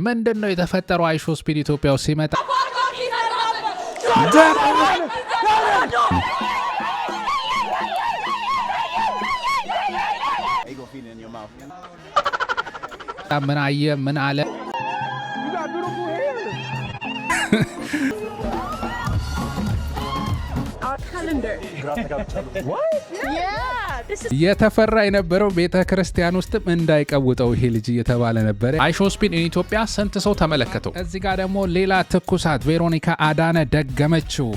ምንድነው የተፈጠረው? አይሾ ስፒድ ኢትዮጵያ ውስጥ ሲመጣ ምን አየ ምን አለ? የተፈራ የነበረው ቤተ ክርስቲያን ውስጥም እንዳይቀውጠው ይሄ ልጅ እየተባለ ነበር። አይሾ ስፒድ ኢትዮጵያ ስንት ሰው ተመለከተው? እዚህ ጋር ደግሞ ሌላ ትኩሳት ቬሮኒካ አዳነ ደገመችው።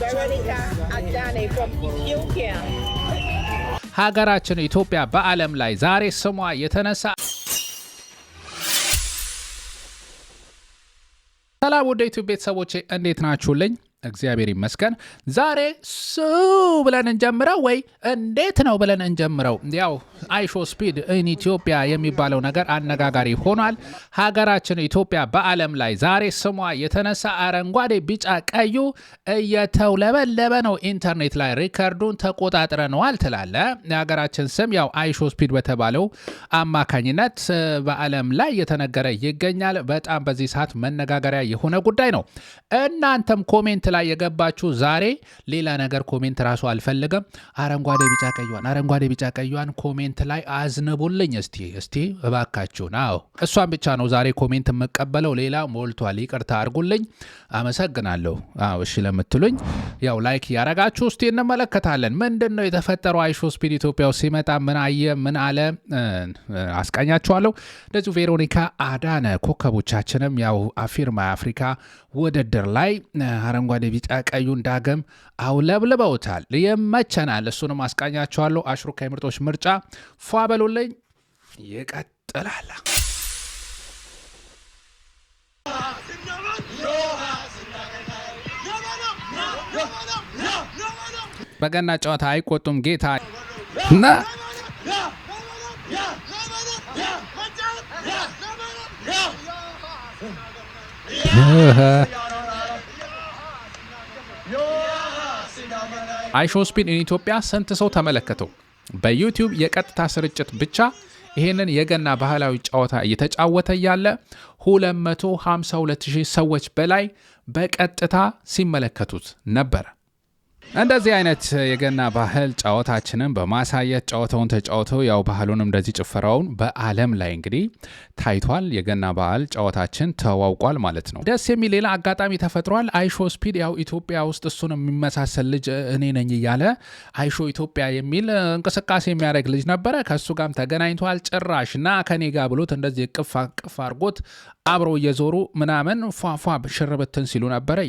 ሀገራችን ኢትዮጵያ በዓለም ላይ ዛሬ ስሟ የተነሳ ሰላም ወደ ዩቲዩብ ቤተሰቦቼ እንዴት ናችሁልኝ? እግዚአብሔር ይመስገን። ዛሬ ብለን እንጀምረው ወይ እንዴት ነው ብለን እንጀምረው። ያው አይሾ ስፒድ ኢን ኢትዮጵያ የሚባለው ነገር አነጋጋሪ ሆኗል። ሀገራችን ኢትዮጵያ በዓለም ላይ ዛሬ ስሟ የተነሳ አረንጓዴ ቢጫ ቀዩ እየተውለበለበ ነው። ኢንተርኔት ላይ ሪከርዱን ተቆጣጥረነዋል ትላለ። የሀገራችን ስም ያው አይሾ ስፒድ በተባለው አማካኝነት በዓለም ላይ የተነገረ ይገኛል። በጣም በዚህ ሰዓት መነጋገሪያ የሆነ ጉዳይ ነው። እናንተም ኮሜንት ላይ የገባችሁ ዛሬ ሌላ ነገር ኮሜንት ራሱ አልፈልግም። አረንጓዴ ቢጫ ቀዩን ኮሜንት ላይ አዝንቡልኝ እስቲ እባካችሁ ነው። እሷን ብቻ ነው ዛሬ ኮሜንት የምቀበለው፣ ሌላ ሞልቷል። ይቅርታ አድርጉልኝ። አመሰግናለሁ። እሺ ለምትሉኝ ያው ላይክ ያረጋችሁ እስቲ እንመለከታለን። ምንድነው የተፈጠረው? አይሾ ስፒድ ኢትዮጵያ ውስጥ ሲመጣ ምን አየ ምን አለ አስቃኛችኋለሁ። እንደዚሁ ቬሮኒካ አዳነ ኮከቦቻችንም ያው አፊርማ አፍሪካ ውድድር ላይ አረንጓዴ ቢጫ ቀዩን ዳግም አውለብልበውታል። ይመቸናል። እሱንም አስቃኛችኋለሁ። አሽሩካ የምርጦች ምርጫ ፏ በሉልኝ። ይቀጥላል። በገና ጨዋታ አይቆጡም ጌታ እና አይሾ ስፒድ ኢን ኢትዮጵያ ስንት ሰው ተመለከተው? በዩቲዩብ የቀጥታ ስርጭት ብቻ ይሄንን የገና ባህላዊ ጨዋታ እየተጫወተ ያለ 252,000 ሰዎች በላይ በቀጥታ ሲመለከቱት ነበር። እንደዚህ አይነት የገና ባህል ጨዋታችንን በማሳየት ጨዋታውን ተጫውተው ያው ባህሉንም እንደዚህ ጭፈራውን በዓለም ላይ እንግዲህ ታይቷል። የገና ባህል ጨዋታችን ተዋውቋል ማለት ነው። ደስ የሚል ሌላ አጋጣሚ ተፈጥሯል። አይሾ ስፒድ ያው ኢትዮጵያ ውስጥ እሱን የሚመሳሰል ልጅ እኔ ነኝ እያለ አይሾ ኢትዮጵያ የሚል እንቅስቃሴ የሚያደርግ ልጅ ነበረ። ከሱ ጋርም ተገናኝቷል። ጭራሽ ና ከኔ ጋር ብሎት እንደዚህ ቅፍ አድርጎት አብረው እየዞሩ ምናምን ፏፏ ሽርብትን ሲሉ ነበረ።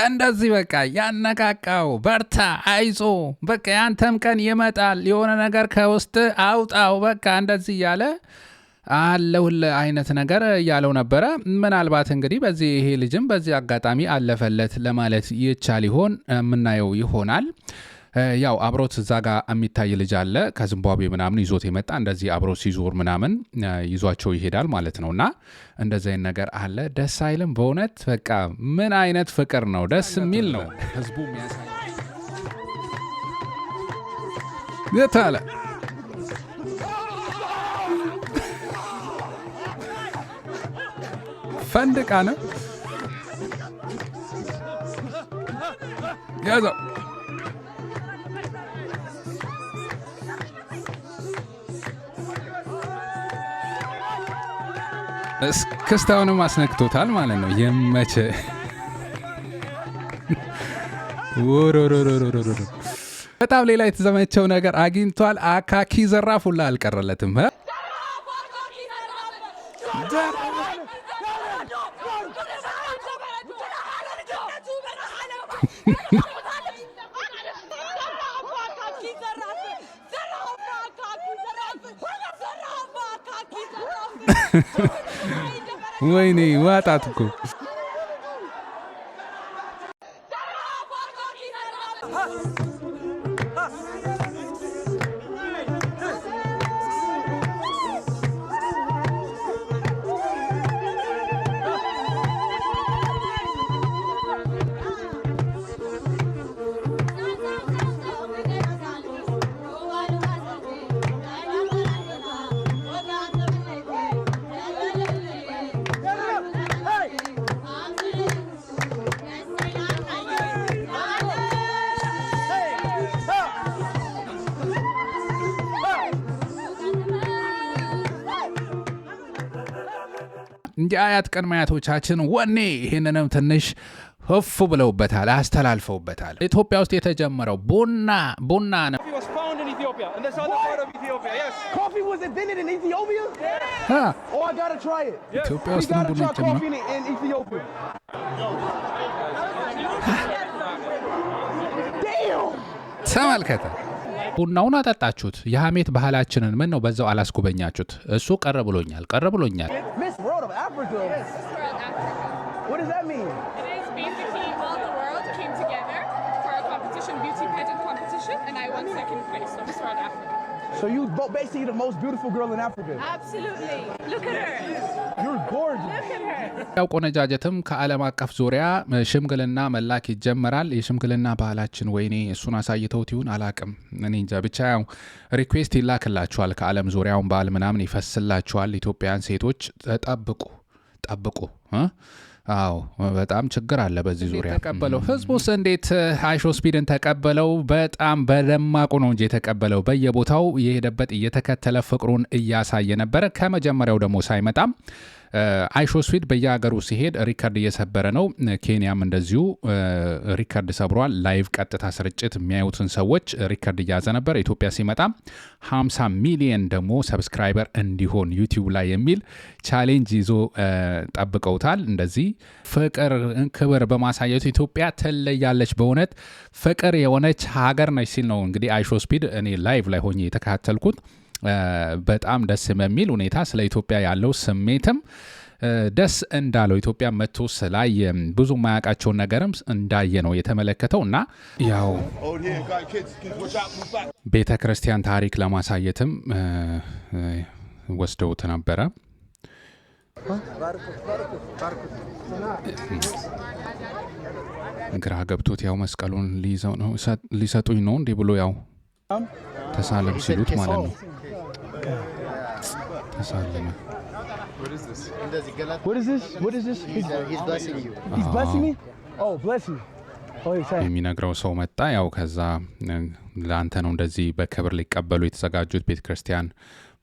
እንደዚህ በቃ ያነቃቃው በርታ አይዞ በቃ ያንተም ቀን ይመጣል የሆነ ነገር ከውስጥ አውጣው በቃ እንደዚህ እያለ አለውል አይነት ነገር እያለው ነበረ። ምናልባት እንግዲህ በዚህ ይሄ ልጅም በዚህ አጋጣሚ አለፈለት ለማለት ይቻል ይሆን? የምናየው ይሆናል። ያው አብሮት እዛ ጋር የሚታይ ልጅ አለ ከዚምባብዌ ምናምን ይዞት የመጣ እንደዚህ አብሮት ሲዞር ምናምን ይዟቸው ይሄዳል ማለት ነውና እንደዚህ አይነት ነገር አለ። ደስ አይልም? በእውነት በቃ ምን አይነት ፍቅር ነው! ደስ የሚል ነው። ህዝቡ የሚያሳይ የታለ ፈንድቃ ነው ያዘው። እስክስታውንም አስነክቶታል ማለት ነው። የመቼ በጣም ሌላ የተዘመቸው ነገር አግኝቷል። አካኪ ዘራፍ ሁላ አልቀረለትም። ወይኔ ዋጣት እኮ የአያት ቅድመ አያቶቻችን ወኔ ይህንንም ትንሽ ህፍ ብለውበታል፣ አስተላልፈውበታል። ኢትዮጵያ ውስጥ የተጀመረው ቡና ነው። ኢትዮጵያ ውስጥ ነው ቡና የተጀመረው። ተመልከተ፣ ቡናውን አጠጣችሁት። የሐሜት ባህላችንን ምን ነው በዛው አላስጎበኛችሁት? እሱ ቀረ ብሎኛል። What does that mean? It is basically all the world came together for a competition, beauty pageant competition, and I won second place of Miss World Africa. So you basically the most beautiful girl in Africa? Absolutely. Look at her. You're gorgeous. Look at her. ያው ቆነጃጀትም ከዓለም አቀፍ ዙሪያ ሽምግልና መላክ ይጀምራል። የሽምግልና ባህላችን ወይኔ እሱን አሳይተውት ይሁን አላቅም፣ እኔ እንጃ። ብቻ ያው ሪኩዌስት ይላክላችኋል ከዓለም ዙሪያውን ባህል ምናምን ይፈስላችኋል። ኢትዮጵያን ሴቶች ጠብቁ አዎ በጣም ችግር አለ በዚህ ዙሪያ። ተቀበለው ህዝቡስ እንዴት አይሾ ስፒድን ተቀበለው? በጣም በደማቁ ነው እንጂ የተቀበለው። በየቦታው የሄደበት እየተከተለ ፍቅሩን እያሳየ ነበር። ከመጀመሪያው ደግሞ ሳይመጣም አይሾ ስፒድ በየሀገሩ ሲሄድ ሪከርድ እየሰበረ ነው። ኬንያም እንደዚሁ ሪከርድ ሰብሯል። ላይቭ ቀጥታ ስርጭት የሚያዩትን ሰዎች ሪከርድ እያዘ ነበር። ኢትዮጵያ ሲመጣ 50 ሚሊዮን ደግሞ ሰብስክራይበር እንዲሆን ዩቲዩብ ላይ የሚል ቻሌንጅ ይዞ ጠብቀውታል። እንደዚህ ፍቅር ክብር በማሳየቱ ኢትዮጵያ ትለያለች። በእውነት ፍቅር የሆነች ሀገር ነች ሲል ነው እንግዲህ አይሾ ስፒድ እኔ ላይቭ ላይ ሆኜ የተከታተልኩት። በጣም ደስ በሚል ሁኔታ ስለ ኢትዮጵያ ያለው ስሜትም ደስ እንዳለው ኢትዮጵያ መጥቶ ስላየ ብዙ ማያውቃቸውን ነገርም እንዳየ ነው የተመለከተው። እና ያው ቤተ ክርስቲያን ታሪክ ለማሳየትም ወስደውት ነበረ። ግራ ገብቶት ያው መስቀሉን ሊሰጡኝ ነው እንዲህ ብሎ ያው ተሳለም ሲሉት ማለት ነው። ተሳለመ። What is this? What is this? He's blessing you. He's blessing me? Oh, bless me. የሚነግረው ሰው መጣ። ያው ከዛ ለአንተ ነው እንደዚህ በክብር ሊቀበሉ የተዘጋጁት፣ ቤተ ክርስቲያን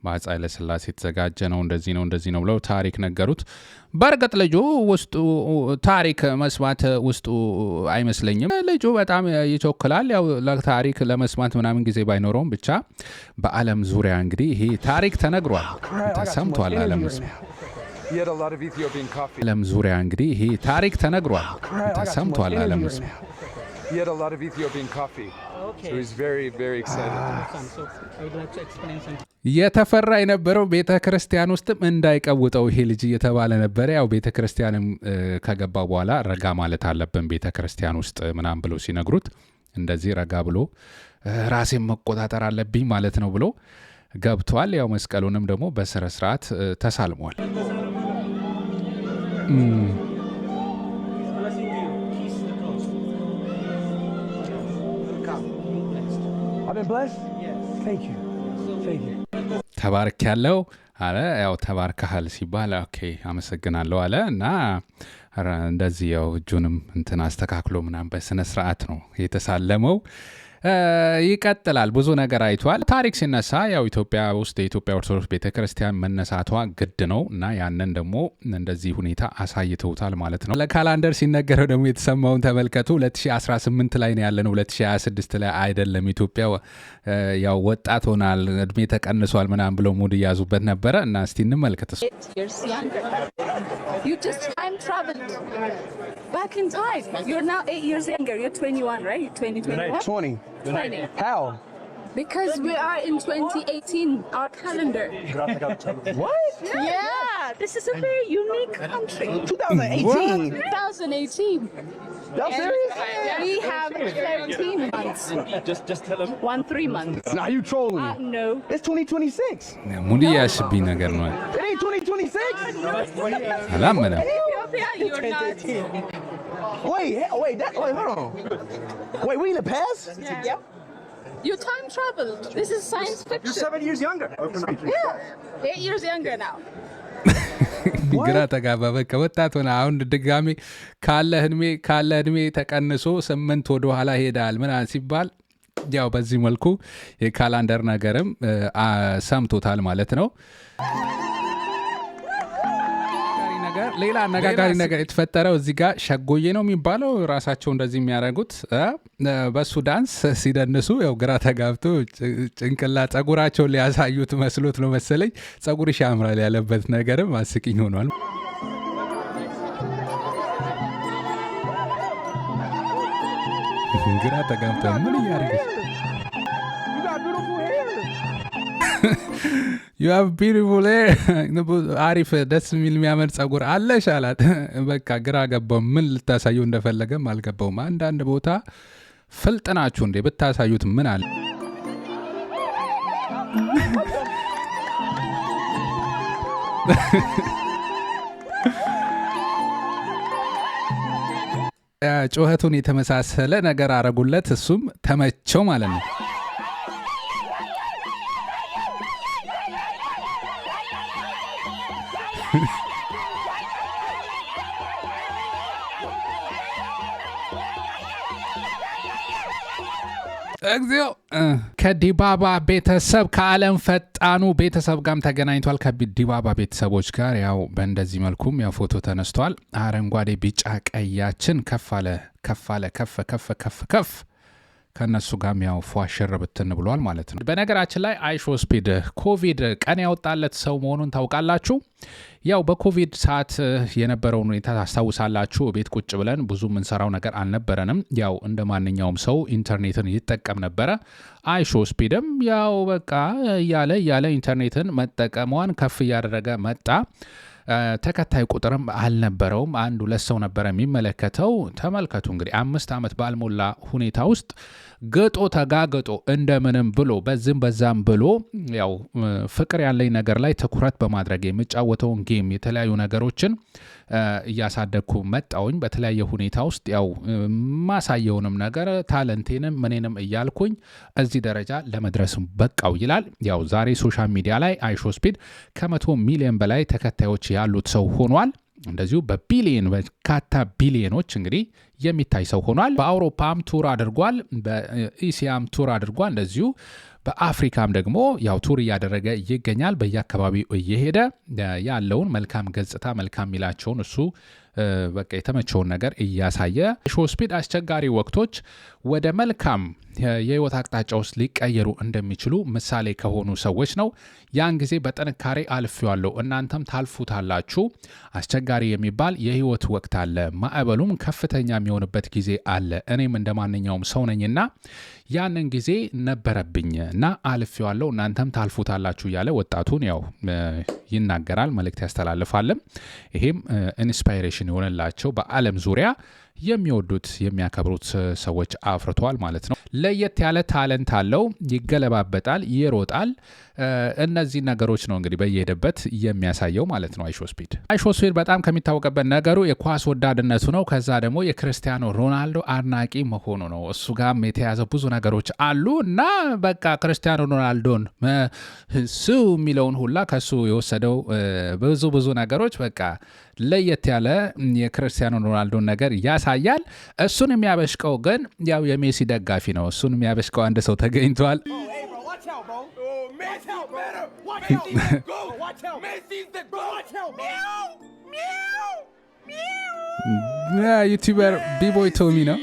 በአፄ ኃይለ ሥላሴ የተዘጋጀ ነው፣ እንደዚህ ነው ብለው ታሪክ ነገሩት። በእርግጥ ልጁ ውስጡ ታሪክ መስማት ውስጡ አይመስለኝም። ልጁ በጣም ይቾክላል። ያው ለታሪክ ለመስማት ምናምን ጊዜ ባይኖረውም ብቻ በዓለም ዙሪያ እንግዲህ ይሄ ታሪክ ተነግሯል፣ ተሰምቷል። ዓለም ዙሪያ እንግዲህ ይሄ ታሪክ ተነግሯል፣ ተሰምቷል። ዓለም He had a lot of Ethiopian coffee. Okay. So he's very, very excited. So I would like to explain something. የተፈራ የነበረው ቤተ ክርስቲያን ውስጥም እንዳይቀውጠው ይሄ ልጅ እየተባለ ነበረ። ያው ቤተ ክርስቲያንም ከገባ በኋላ ረጋ ማለት አለብን ቤተ ክርስቲያን ውስጥ ምናምን ብሎ ሲነግሩት እንደዚህ ረጋ ብሎ ራሴን መቆጣጠር አለብኝ ማለት ነው ብሎ ገብቷል። ያው መስቀሉንም ደግሞ በስነ ስርዓት ተሳልሟል። ተባርክ ያለው አለ። ያው ተባርከሃል ሲባል ኦኬ አመሰግናለሁ አለ እና እንደዚህ ያው እጁንም እንትን አስተካክሎ ምናምን በስነ ስርዓት ነው የተሳለመው። ይቀጥላል። ብዙ ነገር አይቷል። ታሪክ ሲነሳ ያው ኢትዮጵያ ውስጥ የኢትዮጵያ ኦርቶዶክስ ቤተክርስቲያን መነሳቷ ግድ ነው እና ያንን ደግሞ እንደዚህ ሁኔታ አሳይተውታል ማለት ነው። ለካላንደር ሲነገረው ደግሞ የተሰማውን ተመልከቱ። 2018 ላይ ነው ያለነው፣ 2026 ላይ አይደለም። ኢትዮጵያ ያው ወጣት ሆናል፣ እድሜ ተቀንሷል ምናምን ብለው ሙድ ያዙበት ነበረ እና እስቲ እንመልከት። You just time traveled back in time. You're now 8 years younger. You're 21, right? 2021? 20. How? Because we are in 2018, our calendar. What? Yeah, this is a very unique country. 2018? 2018. Y'all serious? We have 17 months. Just tell him. 3 months. Nah, you trolling me. No. It's 2026. ሙዲ ያሽብኝ ነገር ነው። It ain't 2026. አላመነ። Ethiopia, you're not. Wait, hold on. Wait, we in the past? Yep. You time traveled. This is science fiction. You're 7 years younger. Yeah. 8 years younger now. ግራ ተጋባበ። ከወጣት ሆነ አሁን ድጋሚ ካለ እድሜ ተቀንሶ 8 ወደ ኋላ ሄዳል ምናምን ሲባል ያው በዚህ መልኩ የካላንደር ነገርም ነገር ሌላ አነጋጋሪ ነገር የተፈጠረው እዚህ ጋር ሸጎዬ ነው የሚባለው ራሳቸው እንደዚህ የሚያደርጉት በሱ ዳንስ ሲደንሱ ያው ግራ ተጋብቶ ጭንቅላ ጸጉራቸውን ሊያሳዩት መስሎት ነው መሰለኝ ጸጉርሽ ያምራል ያለበት ነገርም አስቂኝ ሆኗል። ግራ ተጋብቶ ምን እያደረገች you have beautiful hair አሪፍ ደስ የሚል የሚያምር ጸጉር አለሽ አላት። በቃ ግራ ገባው ምን ልታሳየው እንደፈለገም አልገባውም። አንዳንድ ቦታ ፍልጥ ናችሁ እንዴ ብታሳዩት ምን አለ። ጩኸቱን የተመሳሰለ ነገር አረጉለት እሱም ተመቸው ማለት ነው። እግዚኦ ከዲባባ ቤተሰብ ከዓለም ፈጣኑ ቤተሰብ ጋርም ተገናኝቷል። ከዲባባ ቤተሰቦች ጋር ያው በእንደዚህ መልኩም ያው ፎቶ ተነስተዋል። አረንጓዴ ቢጫ ቀያችን ከፍ ከነሱ ጋርም ያው ፏሽር ብትን ብሏል ማለት ነው። በነገራችን ላይ አይሾ ስፒድ ኮቪድ ቀን ያወጣለት ሰው መሆኑን ታውቃላችሁ። ያው በኮቪድ ሰዓት የነበረውን ሁኔታ ታስታውሳላችሁ። ቤት ቁጭ ብለን ብዙ የምንሰራው ነገር አልነበረንም። ያው እንደ ማንኛውም ሰው ኢንተርኔትን ይጠቀም ነበረ። አይሾ ስፒድም ያው በቃ እያለ ኢንተርኔትን መጠቀሟን ከፍ እያደረገ መጣ። ተከታይ ቁጥርም አልነበረውም። 1-2 ሰው ነበረ የሚመለከተው። ተመልከቱ እንግዲህ 5 ዓመት ባልሞላ ሁኔታ ውስጥ ገጦ ተጋገጦ እንደምንም ብሎ በዛም ብሎ ያው ፍቅር ያለኝ ነገር ላይ ትኩረት በማድረግ የሚጫወተውን ጌም የተለያዩ ነገሮችን እያሳደግኩ መጣውኝ። በተለያየ ሁኔታ ውስጥ ያው ማሳየውንም ነገር ታለንቴንም ምኔንም እያልኩኝ እዚህ ደረጃ ለመድረስም በቃው ይላል። ያው ዛሬ ሶሻል ሚዲያ ላይ አይሾ ስፒድ ከ100 ሚሊዮን በላይ ተከታዮች ያሉት ሰው ሆኗል። እንደዚሁ በቢሊየን በርካታ ቢሊየኖች እንግዲህ የሚታይ ሰው ሆኗል። በአውሮፓም ቱር አድርጓል፣ በኢሲያም ቱር አድርጓል። እንደዚሁ በአፍሪካም ደግሞ ያው ቱር እያደረገ ይገኛል። በየአካባቢው እየሄደ ያለውን መልካም ገጽታ መልካም ሚላቸውን እሱ በቃ የተመቸውን ነገር እያሳየ አይሾ ስፒድ አስቸጋሪ ወቅቶች ወደ መልካም የህይወት አቅጣጫ ውስጥ ሊቀየሩ እንደሚችሉ ምሳሌ ከሆኑ ሰዎች ነው። ያን ጊዜ በጥንካሬ አልፌዋለሁ፣ እናንተም ታልፉታላችሁ። አስቸጋሪ የሚባል የህይወት ወቅት አለ፣ ማዕበሉም ከፍተኛ የሚሆንበት ጊዜ አለ። እኔም እንደ ማንኛውም ሰው ነኝና ያንን ጊዜ ነበረብኝ እና አልፌዋለሁ፣ እናንተም ታልፉታላችሁ እያለ ወጣቱን ያው ይናገራል፣ መልእክት ያስተላልፋልም። ይሄም ኢንስፓይሬሽን የሆነላቸው በዓለም ዙሪያ የሚወዱት የሚያከብሩት ሰዎች አፍርተዋል ማለት ነው። ለየት ያለ ታለንት አለው፣ ይገለባበጣል፣ ይሮጣል። እነዚህ ነገሮች ነው እንግዲህ በየሄደበት የሚያሳየው ማለት ነው። አይሾ ስፒድ በጣም ከሚታወቅበት ነገሩ የኳስ ወዳድነቱ ነው። ከዛ ደግሞ የክርስቲያኖ ሮናልዶ አድናቂ መሆኑ ነው። እሱ ጋር የተያዘ ብዙ ነገሮች አሉ እና በቃ ክርስቲያኖ ሮናልዶን ሱ የሚለውን ሁላ ከሱ የወሰደው ብዙ ነገሮች በቃ ለየት ያለ የክርስቲያኖ ሮናልዶን ነገር ያሳያል። እሱን የሚያበሽቀው ግን ያው የሜሲ ደጋፊ ነው። እሱን የሚያበሽቀው አንድ ሰው ተገኝቷል። ዩቲዩበር ቢቦይ ቶሚ ነው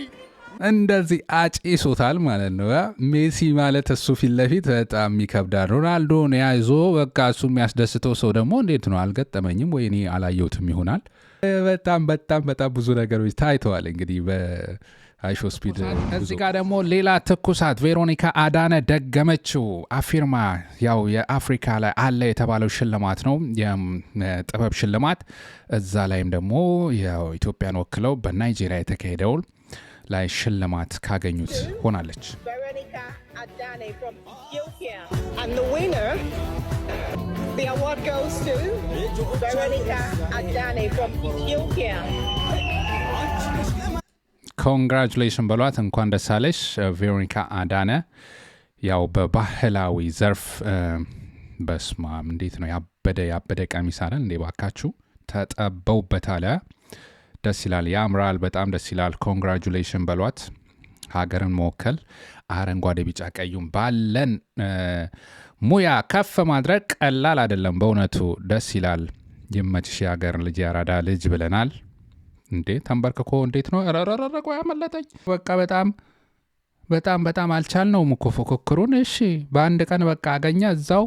እንደዚህ አጭሶታል ማለት ነው። ሜሲ ማለት እሱ ፊት ለፊት በጣም ይከብዳል። ሮናልዶን ያይዞ በቃ እሱ የሚያስደስተው ሰው ደግሞ እንዴት ነው አልገጠመኝም ወይ እኔ አላየሁትም ይሆናል። በጣም ብዙ ነገሮች ታይተዋል እንግዲህ በአይሾ ስፒድ። እዚህ ጋር ደግሞ ሌላ ትኩሳት ቬሮኒካ አዳነ ደገመችው። አፊርማ ያው የአፍሪካ ላይ አለ የተባለው ሽልማት ነው፣ የጥበብ ሽልማት። እዛ ላይም ደግሞ ያው ኢትዮጵያን ወክለው በናይጄሪያ የተካሄደው ላይ ሽልማት ካገኙት ሆናለች። And the winner, the award goes to Veronica Adane from Ethiopia. ኮንግራቹሌሽን በሏት፣ እንኳን ደስ አለሽ ቬሮኒካ አዳነ። ያው በባህላዊ ዘርፍ በስማም እንዴት ነው ያበደ ቀሚስ አለ እንዴ ባካችሁ፣ ተጠበውበታል። ደስ ይላል፣ ያምራል፣ በጣም ደስ ይላል። ኮንግራቹሌሽን በሏት። ሀገርን መወከል አረንጓዴ ቢጫ ቀዩን ባለን ሙያ ከፍ ማድረግ ቀላል አይደለም። በእውነቱ ደስ ይላል። ይመችሽ የሀገር ልጅ ያራዳ ልጅ ብለናል። እንዴ ተንበርክኮ እንዴት ነው ረረረረቆ ያመለጠኝ። በቃ በጣም አልቻልነውም እኮ ፉክክሩን። እሺ በአንድ ቀን በቃ አገኘ እዛው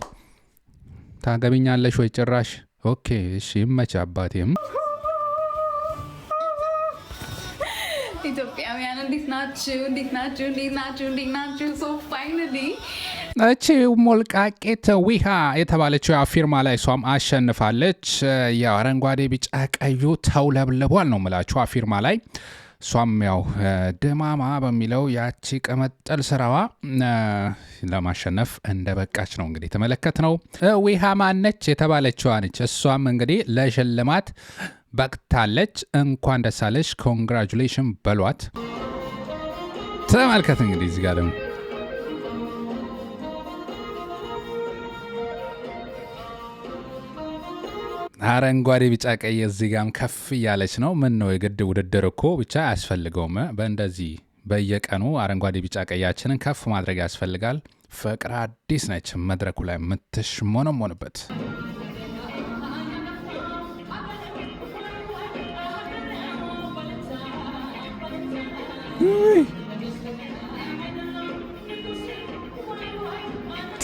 ታገቢኛለሽ ወይ ጭራሽ። ኦኬ እሺ ይመች አባቴም። ኢትዮጵያውያን እንዴት ናችሁ? ሶ ፋይናሊ እቺ ሞልቃቄት ዊሃ የተባለችው ፊርማ ላይ እሷም አሸንፋለች። ያው አረንጓዴ ቢጫ ቀዩ ተውለብልቧል ነው ምላችሁ ፊርማ ላይ። እሷም ያው ድማማ በሚለው ያቺ ቀመጠል ስራዋ ለማሸነፍ እንደበቃች ነው እንግዲህ ተመለከት ነው። ዊሃ ማነች የተባለችዋ ነች። እሷም እንግዲህ ለሽልማት በቅታለች። እንኳን ደስ አለሽ ኮንግራጁሌሽን በሏት። ተመልከት እንግዲህ እዚህ ጋር ደግሞ አረንጓዴ ቢጫ ቀይ እዚህ ጋም ከፍ እያለች ነው። ምን ነው የግድ ውድድር እኮ ብቻ አያስፈልገውም። በእንደዚህ በየቀኑ አረንጓዴ ቢጫ ቀያችንን ከፍ ማድረግ ያስፈልጋል። ፍቅር አዲስ ነች መድረኩ ላይ የምትሽሞነሞንበት።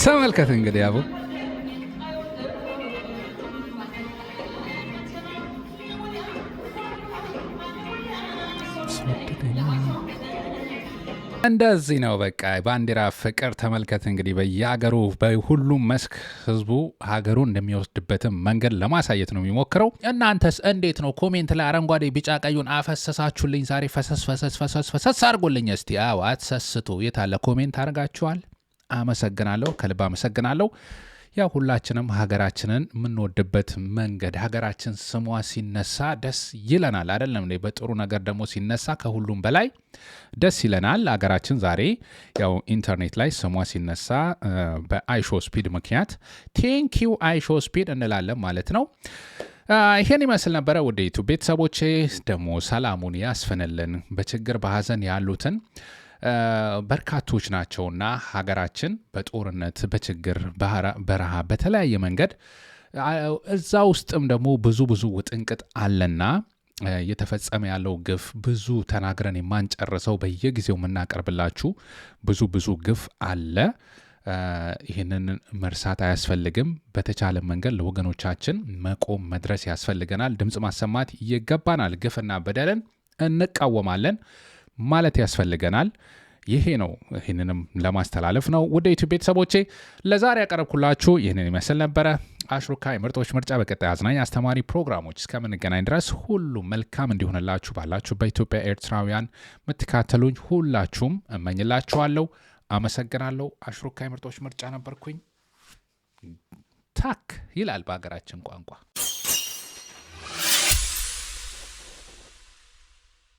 ተመልከት እንግዲህ አቡ እንደዚህ ነው በቃ ባንዲራ ፍቅር። ተመልከት እንግዲህ በየሀገሩ በሁሉም መስክ ህዝቡ ሀገሩን እንደሚወስድበትም መንገድ ለማሳየት ነው የሚሞክረው። እናንተስ እንዴት ነው? ኮሜንት ላይ አረንጓዴ ቢጫ ቀዩን አፈሰሳችሁልኝ ዛሬ። ፈሰስ አድርጎልኝ እስቲ። አዎ አትሰስቱ። የታለ ኮሜንት አድርጋችኋል? አመሰግናለሁ፣ ከልብ አመሰግናለሁ። ያው ሁላችንም ሀገራችንን የምንወድበት መንገድ ሀገራችን ስሟ ሲነሳ ደስ ይለናል አይደለም? በጥሩ ነገር ደግሞ ሲነሳ ከሁሉም በላይ ደስ ይለናል። ሀገራችን ዛሬ ያው ኢንተርኔት ላይ ስሟ ሲነሳ በአይሾ ስፒድ ምክንያት ቴንኪው አይሾ ስፒድ እንላለን ማለት ነው። ይሄን ይመስል ነበረ። ወደ ዩቱብ ቤተሰቦቼ ደግሞ ሰላሙን ያስፍንልን። በችግር በሀዘን ያሉትን በርካቶች ናቸውና ሀገራችን በጦርነት በችግር በረሃ በተለያየ መንገድ እዛ ውስጥም ደግሞ ብዙ ውጥንቅጥ አለና እየተፈጸመ ያለው ግፍ ብዙ ተናግረን የማንጨርሰው በየጊዜው የምናቀርብላችሁ ብዙ ግፍ አለ። ይህንን መርሳት አያስፈልግም። በተቻለ መንገድ ለወገኖቻችን መቆም መድረስ ያስፈልገናል። ድምፅ ማሰማት ይገባናል። ግፍና በደልን እንቃወማለን ማለት ያስፈልገናል። ይሄ ነው። ይህንንም ለማስተላለፍ ነው። ወደ ዩቲዩብ ቤተሰቦቼ ለዛሬ ያቀረብኩላችሁ ይህንን ይመስል ነበረ። አሽሩካ የምርጦች ምርጫ በቀጣይ አዝናኝ አስተማሪ ፕሮግራሞች እስከምንገናኝ ድረስ ሁሉም መልካም እንዲሆንላችሁ ባላችሁ በኢትዮጵያ ኤርትራውያን የምትካተሉኝ ሁላችሁም እመኝላችኋለሁ። አመሰግናለሁ። አሽሩካ የምርጦች ምርጫ ነበርኩኝ። ታክ ይላል በሀገራችን ቋንቋ።